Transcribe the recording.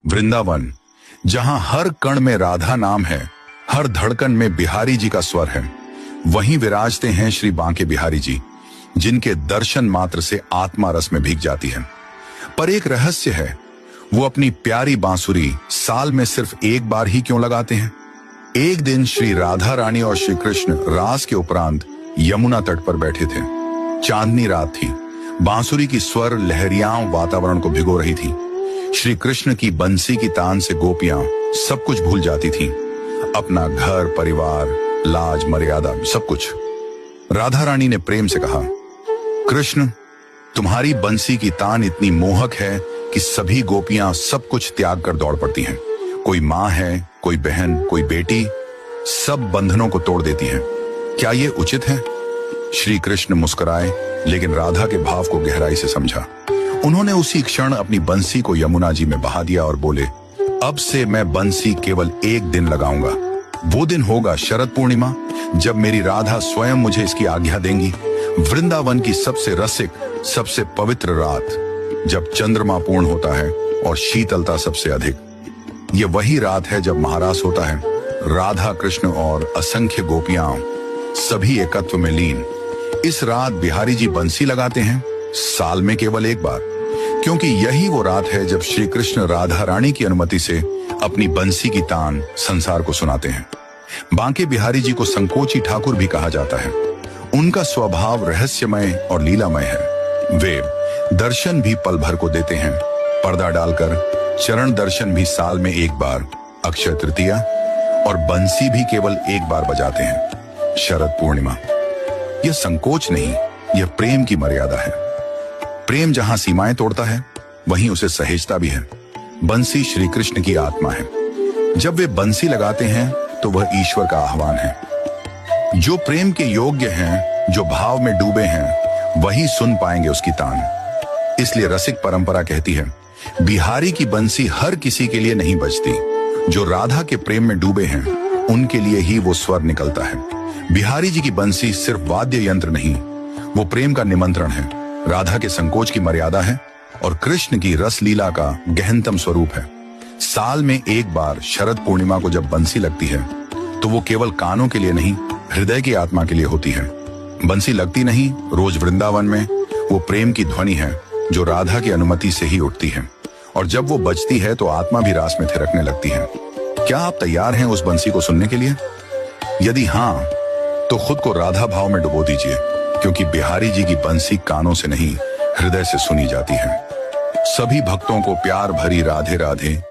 वृंदावन, जहां हर कण में राधा नाम है, हर धड़कन में बिहारी जी का स्वर है, वहीं विराजते हैं श्री बांके बिहारी जी, जिनके दर्शन मात्र से आत्मा रस में भीग जाती है। पर एक रहस्य है, वो अपनी प्यारी बांसुरी साल में सिर्फ एक बार ही क्यों लगाते हैं? एक दिन श्री राधा रानी और श्री कृष्ण रास के उपरांत यमुना तट पर बैठे थे। चांदनी रात थी। बांसुरी की स्वर लहरियां वातावरण को भिगो रही थी। श्री कृष्ण की बंसी की तान से गोपियां सब कुछ भूल जाती थीं, अपना घर, परिवार, लाज, मर्यादा, सब कुछ। राधा रानी ने प्रेम से कहा, कृष्ण, तुम्हारी बंसी की तान इतनी मोहक है कि सभी गोपियां सब कुछ त्याग कर दौड़ पड़ती हैं। कोई माँ है, कोई बहन, कोई बेटी, सब बंधनों को तोड़ देती हैं। क्या ये उचित है? श्री कृष्ण मुस्कुराए, लेकिन राधा के भाव को गहराई से समझा। उन्होंने उसी क्षण अपनी बंसी को यमुना जी में बहा दिया और बोले, अब से मैं बंसी केवल एक दिन लगाऊंगा। वो दिन होगा शरद पूर्णिमा, जब मेरी राधा स्वयं मुझे इसकी आज्ञा देंगी। वृंदावन की सबसे रसिक, सबसे पवित्र रात, जब चंद्रमा पूर्ण होता है और शीतलता सबसे अधिक। ये वही रात है जब महारास होता है, राधा, कृष्ण और असंख्य गोपियां सभी एकत्व में लीन। इस रात बिहारी जी बंसी लगाते हैं, साल में केवल एक बार, क्योंकि यही वो रात है जब श्री कृष्ण राधा रानी की अनुमति से अपनी बंसी की तान संसार को सुनाते हैं। बांके बिहारी जी को संकोची ठाकुर भी कहा जाता है। उनका स्वभाव रहस्यमय और लीलामय है। वे दर्शन भी पल भर को देते हैं, पर्दा डालकर। चरण दर्शन भी साल में एक बार, अक्षय तृतीया, और बंसी भी केवल एक बार बजाते हैं, शरद पूर्णिमा। यह संकोच नहीं, यह प्रेम की मर्यादा है। प्रेम जहां सीमाएं तोड़ता है, वहीं उसे सहेजता भी है। बंसी श्री कृष्ण की आत्मा है। जब वे बंसी लगाते हैं तो वह ईश्वर का आह्वान है। जो प्रेम के योग्य हैं, जो भाव में डूबे हैं, वही सुन पाएंगे उसकी तान। इसलिए रसिक परंपरा कहती है, बिहारी की बंसी हर किसी के लिए नहीं बजती। जो राधा के प्रेम में डूबे हैं, उनके लिए ही वो स्वर निकलता है। बिहारी जी की बंसी सिर्फ वाद्य यंत्र नहीं, वो प्रेम का निमंत्रण है, राधा के संकोच की मर्यादा है और कृष्ण की रस लीला का गहनतम स्वरूप है। साल में एक बार शरद पूर्णिमा को जब बंसी लगती है, तो वो केवल कानों के लिए नहीं, हृदय की आत्मा के लिए होती है। बंसी लगती नहीं रोज वृंदावन में, वो प्रेम की ध्वनि है जो राधा की अनुमति से ही उठती है, और जब वो बजती है तो आत्मा भी रास में थिरकने लगती है। क्या आप तैयार हैं उस बंसी को सुनने के लिए? यदि हाँ, तो खुद को राधा भाव में डुबो दीजिए, क्योंकि बिहारी जी की बंसी कानों से नहीं, हृदय से सुनी जाती है। सभी भक्तों को प्यार भरी राधे राधे।